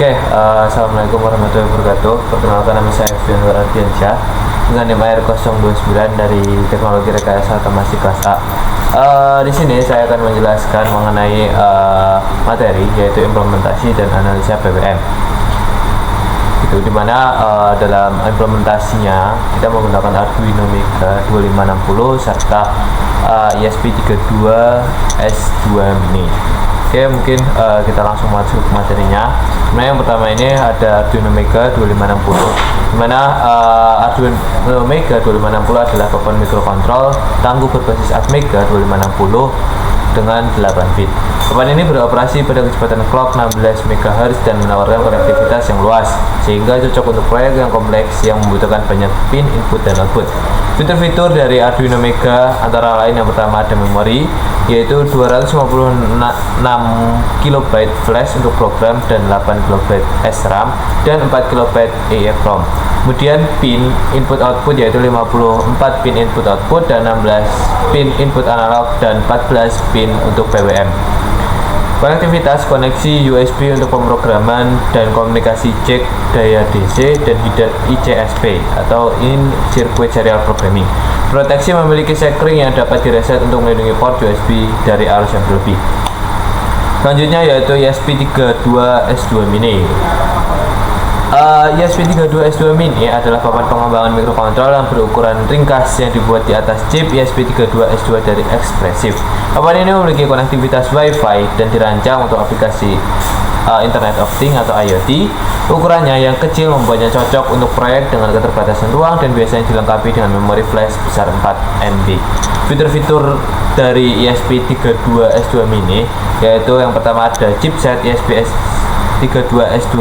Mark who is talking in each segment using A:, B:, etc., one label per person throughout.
A: Assalamualaikum warahmatullahi wabarakatuh. Perkenalkan, nama saya Fianur Ardiansyah dengan NIM AR029 dari Teknologi Rekayasa Otomasi kelas A. Di sini saya akan menjelaskan mengenai materi, yaitu implementasi dan analisa PWM. Itu dimana dalam implementasinya kita menggunakan Arduino Mega 2560 serta ESP32 S2 Mini. Mungkin kita langsung masuk ke materinya. Sebenarnya yang pertama ini ada Arduino Mega 2560, dimana Arduino Mega 2560 adalah papan mikrokontrol tangguh berbasis Atmega 2560 dengan 8 bit. Papan ini beroperasi pada kecepatan clock 16 MHz dan menawarkan konektivitas yang luas, sehingga cocok untuk proyek yang kompleks yang membutuhkan banyak pin input dan output. Fitur-fitur dari Arduino Mega antara lain yang pertama ada memori, yaitu 256 KB flash untuk program dan 8 KB SRAM dan 4 KB EEPROM. Kemudian pin input output yaitu 54 pin input output dan 16 pin input analog dan 14 pin untuk PWM. Konektivitas koneksi USB untuk pemrograman dan komunikasi jack daya DC dan hidat ICSP atau In Circuit Serial Programming. Proteksi memiliki sekring yang dapat direset untuk melindungi port USB dari arus yang berlebih. Selanjutnya yaitu ESP32 S2 Mini. ESP32 S2 Mini adalah papan pengembangan mikrokontrol yang berukuran ringkas yang dibuat di atas chip ESP32 S2 dari Espressif. Papan ini memiliki konektivitas Wi-Fi dan dirancang untuk aplikasi Internet of Things atau IoT. Ukurannya yang kecil membuatnya cocok untuk proyek dengan keterbatasan ruang dan biasanya dilengkapi dengan memori flash besar 4 MB. Fitur-fitur dari ESP32 S2 Mini yaitu yang pertama ada chipset ESP32 S2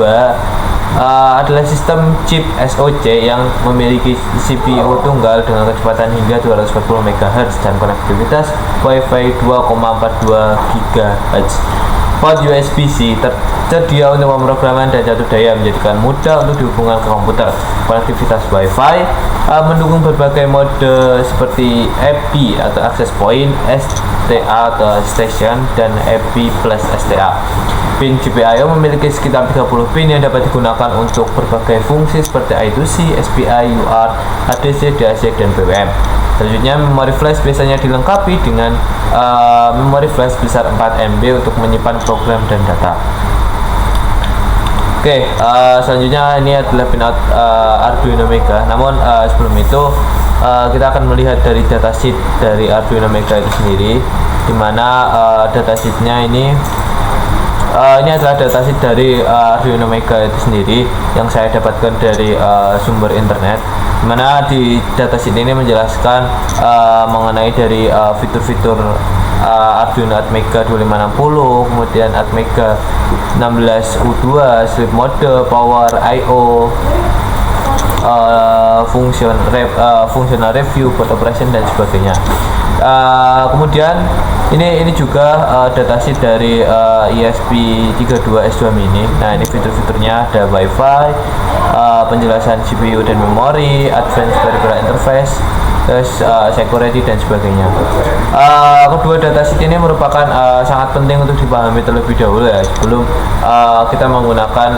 A: adalah sistem chip SoC yang memiliki CPU tunggal dengan kecepatan hingga 240 MHz dan konektivitas Wi-Fi 2,42 GHz. Port USB-C tersedia untuk pemrograman dan catur daya, menjadikan mudah untuk dihubungkan ke komputer. Konektivitas Wi-Fi mendukung berbagai mode seperti EP atau Access Point, STA atau Station, dan EP plus STA. Pin GPIO memiliki sekitar 30 pin yang dapat digunakan untuk berbagai fungsi seperti I2C, SPI, UART, ADC, DAC, dan PWM. Selanjutnya, memori flash biasanya dilengkapi dengan memori flash besar 4 MB untuk menyimpan program dan data. Selanjutnya ini adalah pinout Arduino Mega. Namun sebelum itu kita akan melihat dari datasheet dari Arduino Mega itu sendiri, dimana datasheetnya ini adalah datasheet dari Arduino Mega itu sendiri yang saya dapatkan dari sumber internet, dimana di datasheet ini menjelaskan mengenai dari fitur-fitur Arduino Atmega 2560, kemudian Atmega 16U2, sleep mode, power, I/O, functional review, board operation, dan sebagainya. Kemudian ini juga datasheet dari ESP32 S2 Mini. Nah, ini fitur-fiturnya ada Wi-Fi, penjelasan CPU dan memori, advanced peripheral interface, terus security dan sebagainya. Kedua datasheet ini merupakan sangat penting untuk dipahami terlebih dahulu ya, sebelum kita menggunakan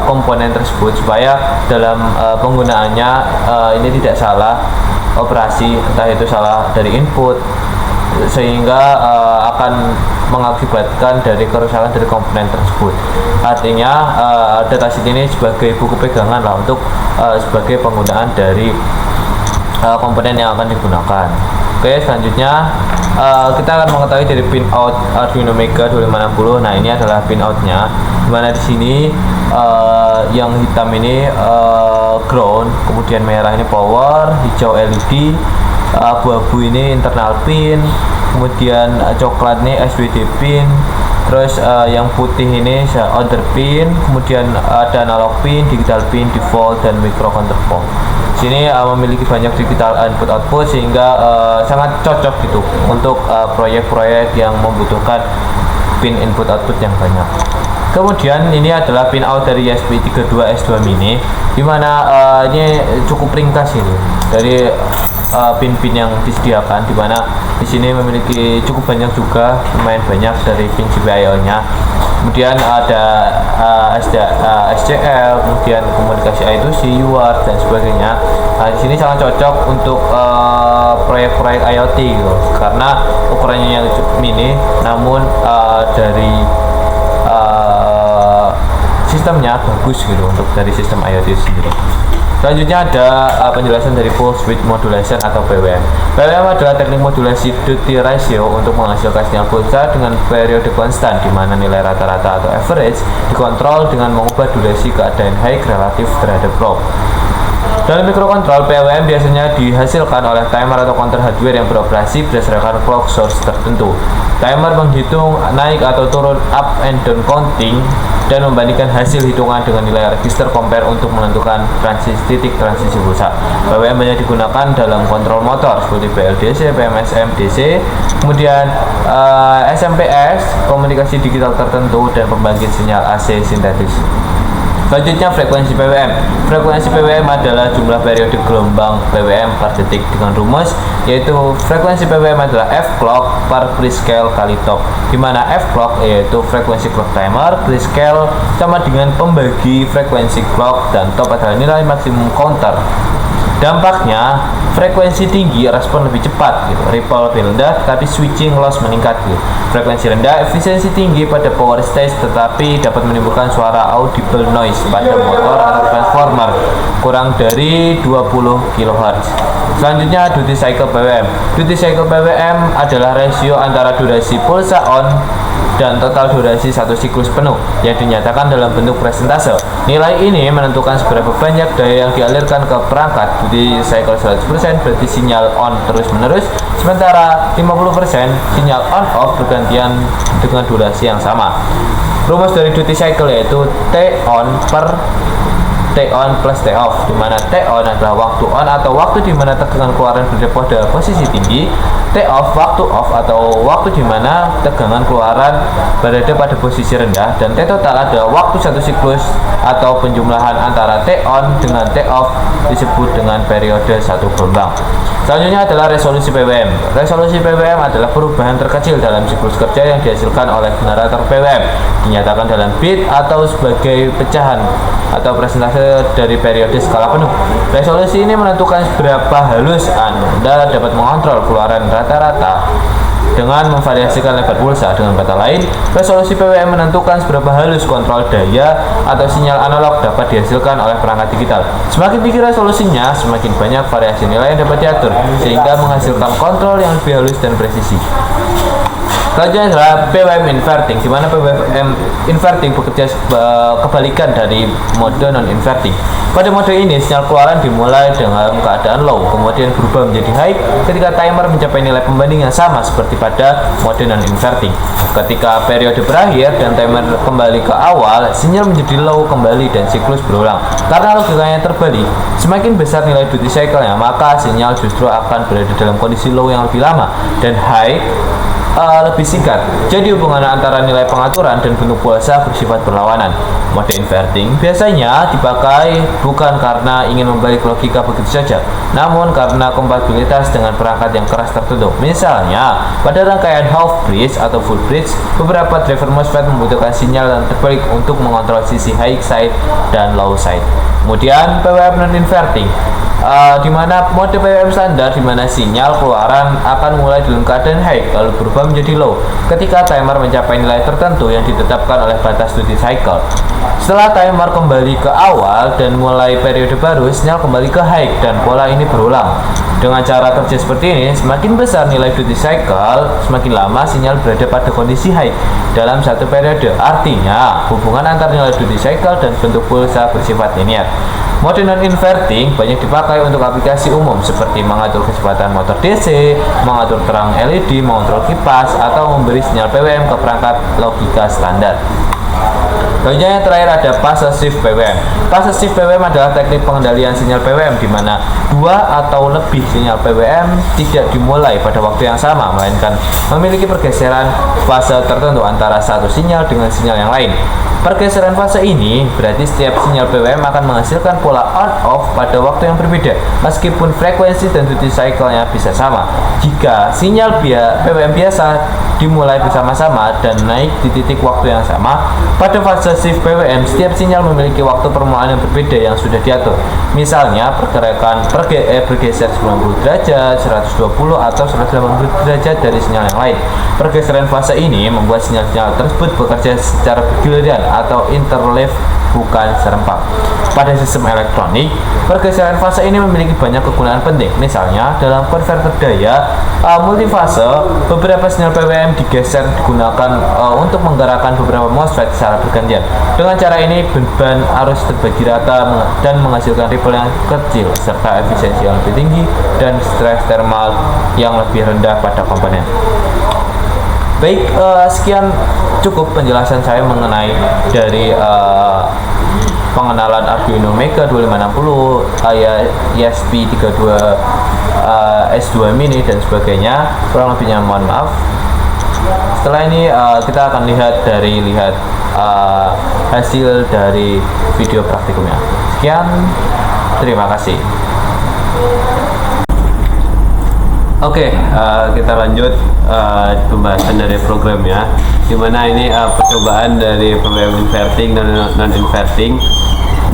A: komponen tersebut, supaya dalam penggunaannya ini tidak salah operasi, entah itu salah dari input, sehingga akan mengakibatkan dari kerusakan dari komponen tersebut. Artinya datasheet ini sebagai buku pegangan lah untuk sebagai penggunaan dari komponen yang akan digunakan. Selanjutnya kita akan mengetahui dari pinout Arduino Mega 2560. Nah, ini adalah pinoutnya, dimana di sini yang hitam ini ground, kemudian merah ini power, hijau LED, abu-abu ini internal pin, kemudian coklat ini SWD pin, terus yang putih ini other pin, kemudian ada analog pin, digital pin, default, dan microcontroller. Sini memiliki banyak digital input output, sehingga sangat cocok gitu untuk proyek-proyek yang membutuhkan pin input output yang banyak. Kemudian ini adalah pinout dari ESP32 S2 Mini, dimana ini cukup ringkas ini dari pin-pin yang disediakan, dimana di sini memiliki cukup banyak juga, lumayan banyak dari pin GPIO-nya. Kemudian ada SCL, kemudian komunikasi I2C, UART dan sebagainya. Nah, di sini sangat cocok untuk proyek-proyek IoT gitu, karena ukurannya yang mini, namun dari sistemnya bagus gitu untuk dari sistem IoT sendiri. Selanjutnya ada penjelasan dari pulse width modulation atau PWM. PWM adalah teknik modulasi duty ratio untuk menghasilkan sinyal pulsa dengan periode konstan, di mana nilai rata-rata atau average dikontrol dengan mengubah durasi keadaan high relatif terhadap low. Dalam mikrokontrol, PWM biasanya dihasilkan oleh timer atau counter hardware yang beroperasi berdasarkan clock source tertentu. Timer menghitung naik atau turun up and down counting dan membandingkan hasil hitungan dengan nilai register compare untuk menentukan titik transisi pulsa. PWM banyak digunakan dalam kontrol motor seperti PLDC, PMSM, DC, kemudian SMPS, komunikasi digital tertentu, dan pembangkit sinyal AC sintetis. Selanjutnya frekuensi PWM. Frekuensi PWM adalah jumlah periode gelombang PWM per detik dengan rumus yaitu frekuensi PWM adalah F clock per prescale kali top, di mana F clock yaitu frekuensi clock timer, prescale sama dengan pembagi frekuensi clock, dan top adalah nilai maksimum counter. Dampaknya, frekuensi tinggi respon lebih cepat gitu, ripple lebih rendah, tetapi switching loss meningkat gitu. Frekuensi rendah efisiensi tinggi pada power stage, tetapi dapat menimbulkan suara audible noise pada motor atau transformer kurang dari 20 kHz. Selanjutnya duty cycle PWM. Duty cycle PWM adalah rasio antara durasi pulsa on dan total durasi satu siklus penuh yang dinyatakan dalam bentuk persentase. Nilai ini menentukan seberapa banyak daya yang dialirkan ke perangkat. Duty cycle 100% berarti sinyal on terus-menerus, sementara 50% sinyal on off bergantian dengan durasi yang sama. Rumus dari duty cycle yaitu T on per T on plus T off, di mana T on adalah waktu on atau waktu di mana tegangan keluaran berada pada posisi tinggi, T off waktu off atau waktu di mana tegangan keluaran berada pada posisi rendah, dan T total adalah waktu satu siklus atau penjumlahan antara T on dengan T off disebut dengan periode satu gelombang. Selanjutnya adalah resolusi PWM. Resolusi PWM adalah perubahan terkecil dalam siklus kerja yang dihasilkan oleh generator PWM, dinyatakan dalam bit atau sebagai pecahan atau presentase dari periode skala penuh. Resolusi ini menentukan seberapa halus Anda dapat mengontrol keluaran rata-rata dengan memvariasikan lebar pulsa. Dengan kata lain, resolusi PWM menentukan seberapa halus kontrol daya atau sinyal analog dapat dihasilkan oleh perangkat digital. Semakin tinggi resolusinya, semakin banyak variasi nilai yang dapat diatur, sehingga menghasilkan kontrol yang lebih halus dan presisi. Selanjutnya adalah PWM inverting, di mana PWM inverting bekerja kebalikan dari mode non-inverting. Pada mode ini, sinyal keluaran dimulai dengan keadaan low, kemudian berubah menjadi high ketika timer mencapai nilai pembanding yang sama seperti pada mode non-inverting. Ketika periode berakhir dan timer kembali ke awal, sinyal menjadi low kembali dan siklus berulang. Karena logikanya terbalik, semakin besar nilai duty cycle-nya, maka sinyal justru akan berada dalam kondisi low yang lebih lama, dan high lebih singkat. Jadi hubungan antara nilai pengaturan dan bentuk pulsa bersifat berlawanan. Mode inverting biasanya dipakai bukan karena ingin membalik logika begitu saja, namun karena kompatibilitas dengan perangkat yang keras tertentu. Misalnya, pada rangkaian half bridge atau full bridge, beberapa driver MOSFET membutuhkan sinyal yang terbalik untuk mengontrol sisi high side dan low side. Kemudian PWM non-inverting, di mana mode PWM standar di mana sinyal keluaran akan mulai dalam keadaan high lalu berubah menjadi low ketika timer mencapai nilai tertentu yang ditetapkan oleh batas duty cycle. Setelah timer kembali ke awal dan mulai periode baru, sinyal kembali ke high dan pola ini berulang. Dengan cara kerja seperti ini, semakin besar nilai duty cycle, semakin lama sinyal berada pada kondisi high dalam satu periode. Artinya, hubungan antara nilai duty cycle dan bentuk pulsa bersifat linear. Mode non-inverting banyak dipakai untuk aplikasi umum seperti mengatur kecepatan motor DC, mengatur terang LED, mengontrol kipas, atau memberi sinyal PWM ke perangkat logika standar. Selanjutnya yang terakhir ada possessive PWM. Possessive PWM adalah teknik pengendalian sinyal PWM di mana dua atau lebih sinyal PWM tidak dimulai pada waktu yang sama, melainkan memiliki pergeseran fase tertentu antara satu sinyal dengan sinyal yang lain. Pergeseran fase ini berarti setiap sinyal PWM akan menghasilkan pola on-off pada waktu yang berbeda, meskipun frekuensi dan duty cycle-nya bisa sama. Jika sinyal PWM biasa dimulai bersama-sama dan naik di titik waktu yang sama. Pada fase shift PWM, setiap sinyal memiliki waktu permulaan yang berbeda yang sudah diatur. Misalnya, pergerakan bergeser 90 derajat, 120 atau 180 derajat dari sinyal yang lain. Pergeseran fase ini membuat sinyal-sinyal tersebut bekerja secara bergiliran atau interleave, bukan serempak. Pada sistem elektronik, pergeseran fase ini memiliki banyak kegunaan penting. Misalnya, dalam konverter daya multifase, beberapa sinyal PWM digeser digunakan untuk menggerakkan beberapa MOSFET secara bergantian. Dengan cara ini, beban arus terbagi rata dan menghasilkan ripple yang kecil serta efisiensi yang lebih tinggi dan stres thermal yang lebih rendah pada komponen. Baik, sekian cukup penjelasan saya mengenai dari pengenalan Arduino Mega 2560, ESP32 S2 Mini dan sebagainya. Kurang lebihnya mohon maaf. Setelah ini kita akan lihat hasil dari video praktikumnya. Sekian, terima kasih. Oke, kita lanjut pembahasan dari programnya, dimana ini percobaan dari PWM inverting dan non inverting.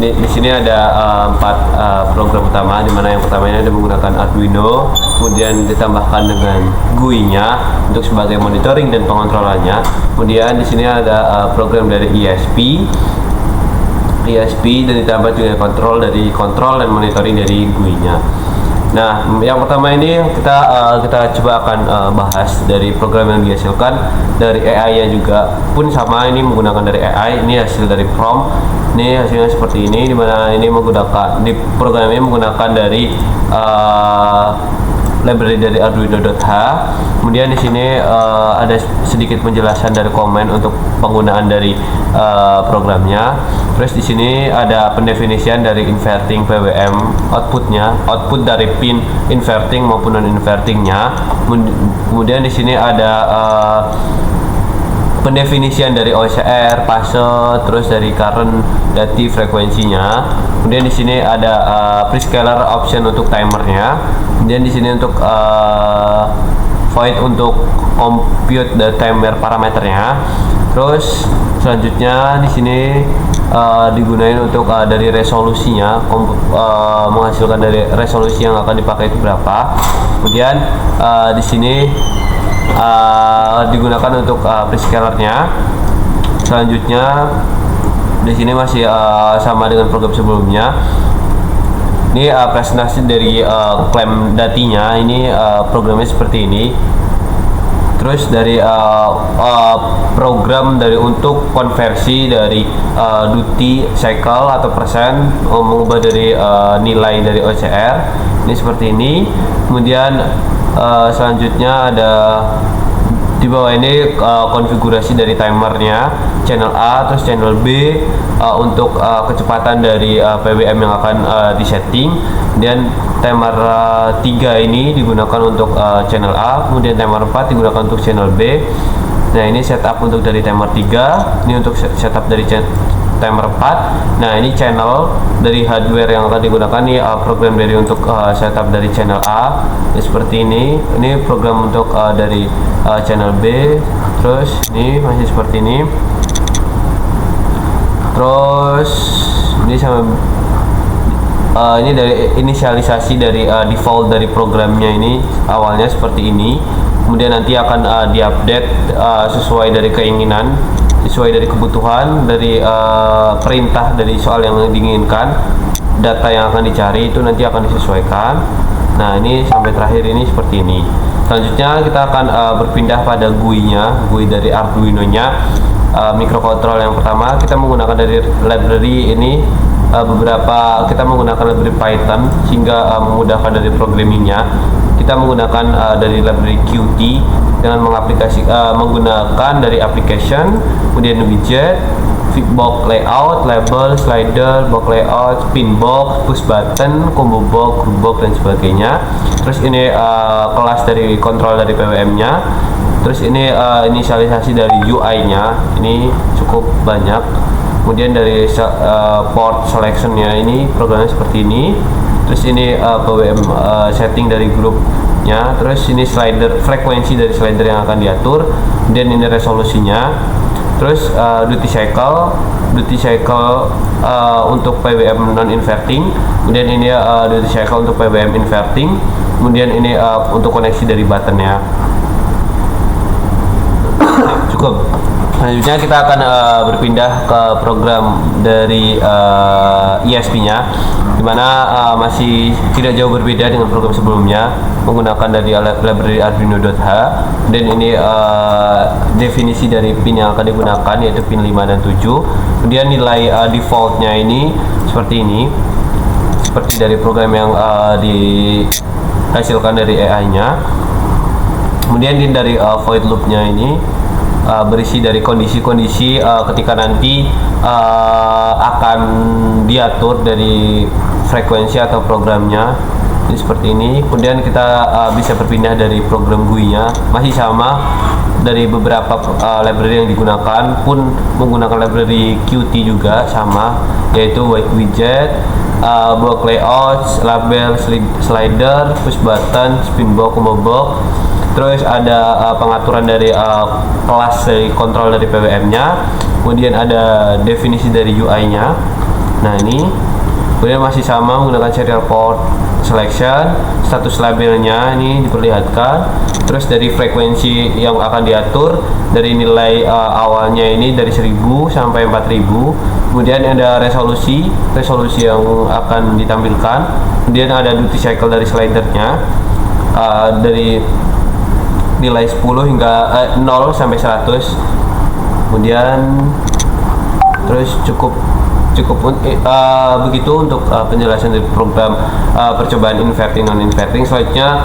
A: Di sini ada 4 program utama, dimana yang pertama ini ada menggunakan Arduino, kemudian ditambahkan dengan GUI-nya untuk sebagai monitoring dan pengontrolannya. Kemudian di sini ada program dari ESP dan ditambah juga kontrol dan monitoring dari GUI-nya. Nah, yang pertama ini kita coba akan bahas dari program yang dihasilkan dari AI-nya juga pun sama, ini menggunakan dari AI. Ini hasil dari prompt. Ini hasilnya seperti ini, dimana ini di program ini menggunakan dari library dari Arduino.h. Kemudian di sini ada sedikit penjelasan dari komen untuk penggunaan dari programnya. Terus di sini ada pendefinisian dari inverting PWM output dari pin inverting maupun non invertingnya. Kemudian di sini ada pendefinisian dari OCR, fase, terus dari current, dati, frekuensinya. Kemudian di sini ada prescaler option untuk timernya. Kemudian di sini untuk void untuk compute the timer parameternya. Terus selanjutnya di sini digunakan untuk dari resolusinya, menghasilkan dari resolusi yang akan dipakai itu berapa. Kemudian di sini digunakan untuk prescalernya. Selanjutnya di sini masih sama dengan program sebelumnya. Ini presentasi dari klaim datinya. Ini programnya seperti ini. Terus dari program dari untuk konversi dari duty cycle atau persen, mengubah dari nilai dari OCR. Ini seperti ini. Kemudian selanjutnya ada di bawah ini konfigurasi dari timernya, channel A, terus channel B untuk kecepatan dari PWM yang akan disetting. Dan timer 3 ini digunakan untuk channel A, kemudian timer 4 digunakan untuk channel B. Nah, ini setup untuk dari timer 3, ini untuk setup dari timer 4. Nah, ini channel dari hardware yang akan digunakan. Ini program dari untuk setup dari channel A. Ini seperti ini. Ini program untuk dari channel B. Terus ini masih seperti ini. Terus ini sama ini dari inisialisasi dari default dari programnya. Ini awalnya seperti ini. Kemudian nanti akan diupdate sesuai dari keinginan, sesuai dari kebutuhan, dari perintah dari soal yang diinginkan, data yang akan dicari itu nanti akan disesuaikan. Nah, ini sampai terakhir ini seperti ini. Selanjutnya kita akan berpindah pada GUI-nya, GUI dari Arduino-nya. Microcontrol yang pertama kita menggunakan dari library ini, kita menggunakan library Python sehingga memudahkan dari programmingnya. Kita menggunakan dari library Qt dengan menggunakan dari application, kemudian widget, box layout, label, slider, box layout, pin box, push button, combo box, group box dan sebagainya. Terus ini kelas dari kontrol dari PWM-nya. Terus ini inisialisasi dari UI-nya, ini cukup banyak. Kemudian dari port selection-nya, ini programnya seperti ini. Terus ini PWM setting dari grup loopnya, terus ini slider, frekuensi dari slider yang akan diatur, dan ini resolusinya, terus duty cycle untuk PWM non inverting, kemudian ini duty cycle untuk PWM inverting, kemudian ini untuk koneksi dari buttonnya. Cukup. Selanjutnya kita akan berpindah ke program dari ESP-nya, dimana masih tidak jauh berbeda dengan program sebelumnya, menggunakan dari library Arduino.h, dan ini definisi dari pin yang akan digunakan yaitu pin 5 dan 7. Kemudian nilai defaultnya ini seperti ini, seperti dari program yang dihasilkan dari AI-nya. Kemudian dari void loop-nya ini berisi dari kondisi-kondisi ketika nanti akan diatur dari frekuensi atau programnya. Ini seperti ini. Kemudian kita bisa berpindah dari program GUI-nya, masih sama dari beberapa library yang digunakan pun menggunakan library Qt juga sama, yaitu widget, block layout, label, slider, push button, spin block, combo block. Terus ada pengaturan dari kelas dari kontrol dari PWM-nya, kemudian ada definisi dari UI-nya. Nah ini, kemudian masih sama menggunakan serial port selection, status labelnya ini diperlihatkan. Terus dari frekuensi yang akan diatur, dari nilai awalnya ini dari 1000 sampai 4000. Kemudian ada resolusi yang akan ditampilkan. Kemudian ada duty cycle dari slidernya, dari nilai 10 hingga 0 sampai 100. Kemudian terus cukup begitu untuk penjelasan dari program percobaan inverting non inverting. Selanjutnya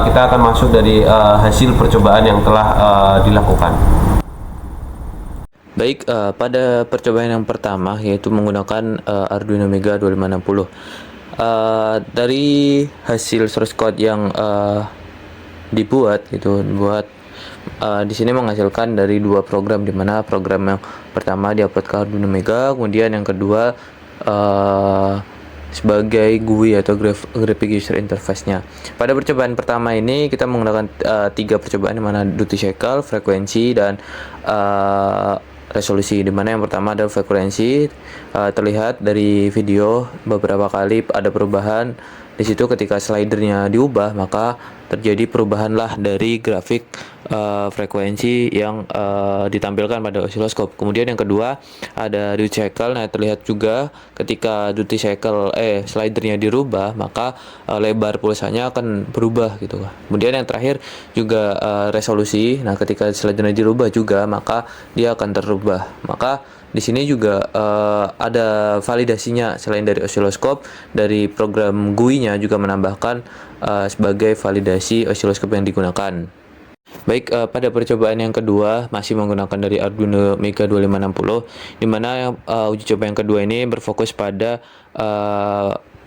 A: kita akan masuk dari hasil percobaan yang telah dilakukan.
B: Baik, pada percobaan yang pertama yaitu menggunakan Arduino Mega 2560. Dari hasil source code yang dibuat di sini menghasilkan dari dua program, di mana program yang pertama diupload ke Arduino Mega, kemudian yang kedua sebagai GUI atau Graphic User Interface-nya. Pada percobaan pertama ini kita menggunakan 3 percobaan, di mana duty cycle, frekuensi, dan resolusi. Di mana yang pertama adalah frekuensi, terlihat dari video beberapa kali ada perubahan di situ. Ketika slidernya diubah, maka terjadi perubahanlah dari grafik frekuensi yang ditampilkan pada osiloskop. Kemudian yang kedua ada duty cycle. Nah, terlihat juga ketika duty cycle slidernya dirubah, maka lebar pulsanya akan berubah gitu. Kemudian yang terakhir juga resolusi. Nah, ketika slidernya dirubah juga, maka dia akan terubah. Maka di sini juga ada validasinya. Selain dari osiloskop, dari program GUI-nya juga menambahkan sebagai validasi osiloskop yang digunakan. Baik, pada percobaan yang kedua masih menggunakan dari Arduino Mega 2560, di mana uji coba yang kedua ini berfokus pada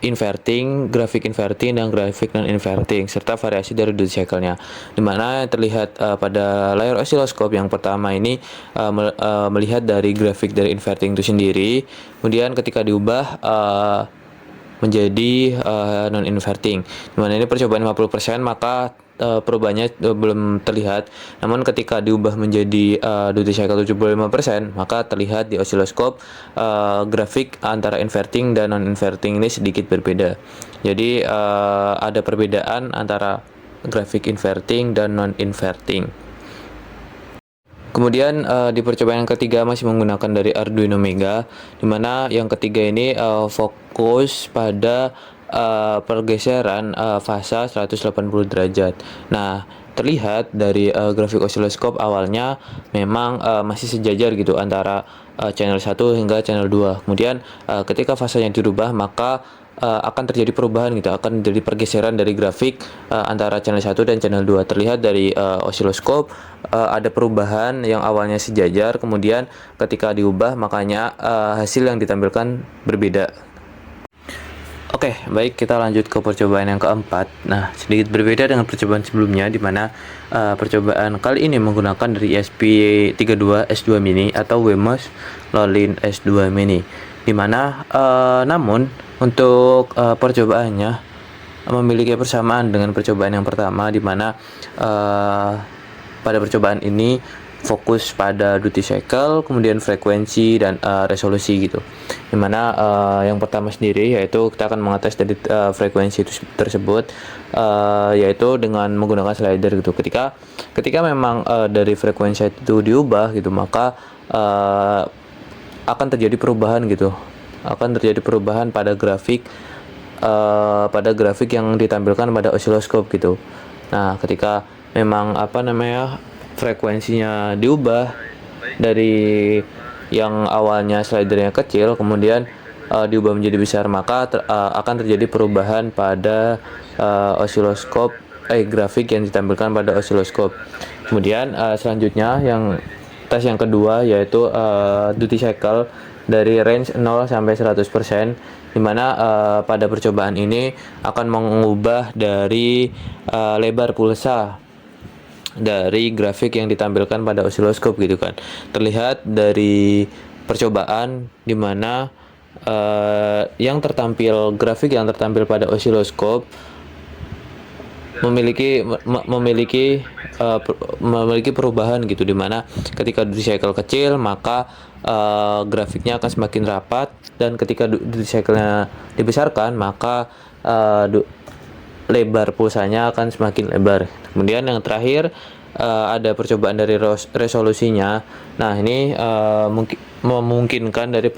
B: inverting, grafik inverting, dan grafik non inverting, serta variasi dari duty cycle-nya. Dimana terlihat pada layar osiloskop yang pertama ini melihat dari grafik dari inverting itu sendiri. Kemudian ketika diubah menjadi non inverting, dimana ini percobaan 50%, maka perubahannya belum terlihat. Namun ketika diubah menjadi duty cycle 75%, maka terlihat di osiloskop grafik antara inverting dan non inverting ini sedikit berbeda. Jadi ada perbedaan antara grafik inverting dan non inverting. Kemudian di percobaan yang ketiga masih menggunakan dari Arduino Mega, dimana yang ketiga ini fokus pada pergeseran fasa 180 derajat. Nah, terlihat dari grafik osiloskop awalnya memang masih sejajar gitu antara channel 1 hingga channel 2. Kemudian ketika fasanya dirubah, maka akan terjadi perubahan gitu, akan terjadi pergeseran dari grafik antara channel 1 dan channel 2. Terlihat dari osiloskop ada perubahan yang awalnya sejajar, kemudian ketika diubah makanya hasil yang ditampilkan berbeda. Oke, baik, kita lanjut ke percobaan yang keempat. Nah, sedikit berbeda dengan percobaan sebelumnya, di mana percobaan kali ini menggunakan dari ESP32 S2 Mini atau Wemos Lolin S2 Mini. Di mana namun untuk percobaannya memiliki persamaan dengan percobaan yang pertama, di mana pada percobaan ini fokus pada duty cycle, kemudian frekuensi dan resolusi gitu. Dimana yang pertama sendiri yaitu kita akan mengetes dari frekuensi tersebut, yaitu dengan menggunakan slider gitu. Ketika memang dari frekuensi itu diubah gitu, maka akan terjadi perubahan gitu. Akan terjadi perubahan pada grafik yang ditampilkan pada osiloskop gitu. Nah, ketika memang frekuensinya diubah dari yang awalnya slidernya kecil kemudian diubah menjadi besar, maka akan terjadi perubahan pada grafik yang ditampilkan pada osiloskop. Kemudian selanjutnya tes yang kedua yaitu duty cycle dari range 0 sampai 100%, di mana pada percobaan ini akan mengubah dari lebar pulsa dari grafik yang ditampilkan pada osiloskop gitu kan. Terlihat dari percobaan di mana grafik yang tertampil pada osiloskop memiliki perubahan gitu, di mana ketika duty cycle kecil maka grafiknya akan semakin rapat, dan ketika duty cycle-nya dibesarkan maka lebar pulsanya akan semakin lebar. Kemudian yang terakhir ada percobaan dari resolusinya. Nah, ini memungkinkan dari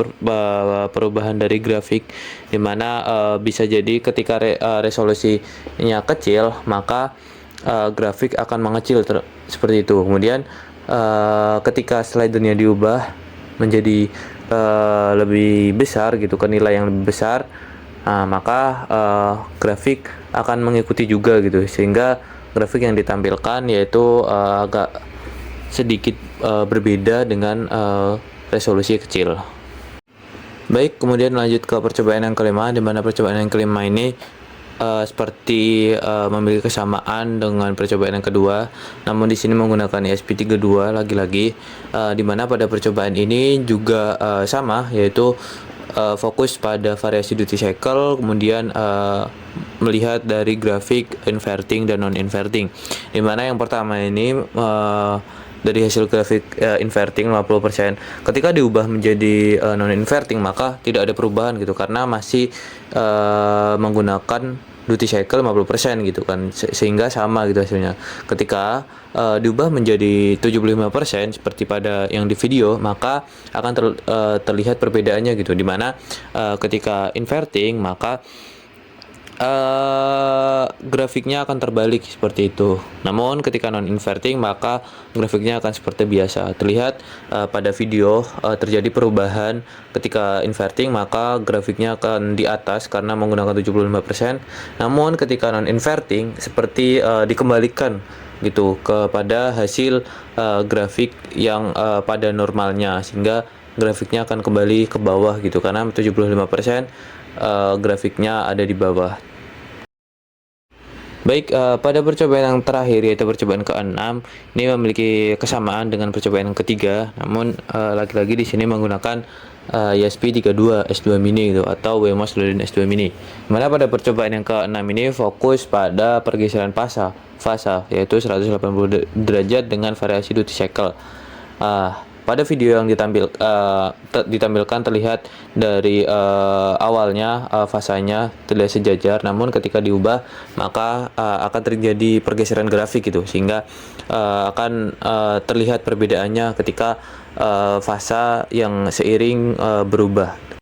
B: perubahan dari grafik, dimana bisa jadi ketika resolusinya kecil maka grafik akan mengecil seperti itu. Kemudian ketika slidernya diubah menjadi lebih besar gitu, ke nilai yang lebih besar, maka grafik akan mengikuti juga gitu, sehingga grafik yang ditampilkan yaitu agak sedikit berbeda dengan resolusi kecil. Baik, kemudian lanjut ke percobaan yang kelima, di mana percobaan yang kelima ini seperti memiliki kesamaan dengan percobaan yang kedua, namun di sini menggunakan ESP32 lagi-lagi, di mana pada percobaan ini juga sama, yaitu fokus pada variasi duty cycle, kemudian melihat dari grafik inverting dan non inverting, di mana yang pertama ini dari hasil grafik inverting 50%, ketika diubah menjadi non inverting maka tidak ada perubahan gitu, karena masih menggunakan duty cycle 50% gitu kan, sehingga sama gitu hasilnya. Ketika diubah menjadi 75% seperti pada yang di video, maka akan terlihat perbedaannya gitu, dimana ketika inverting maka grafiknya akan terbalik seperti itu. Namun ketika non inverting maka grafiknya akan seperti biasa. Terlihat pada video terjadi perubahan. Ketika inverting maka grafiknya akan di atas karena menggunakan 75%. Namun ketika non inverting seperti dikembalikan gitu kepada hasil grafik yang pada normalnya, sehingga grafiknya akan kembali ke bawah gitu, karena 75% grafiknya ada di bawah. Baik, pada percobaan yang terakhir yaitu percobaan ke-6, ini memiliki kesamaan dengan percobaan yang ketiga, namun lagi-lagi di sini menggunakan ESP32 S2 mini gitu, atau Wemos Lodin S2 mini. Dimana pada percobaan yang ke-6 ini fokus pada pergeseran fasa yaitu 180 derajat dengan variasi duty cycle. Pada video yang ditampilkan terlihat dari awalnya fasanya terlihat sejajar, namun ketika diubah maka akan terjadi pergeseran grafik gitu, sehingga akan terlihat perbedaannya ketika fasa yang seiring berubah.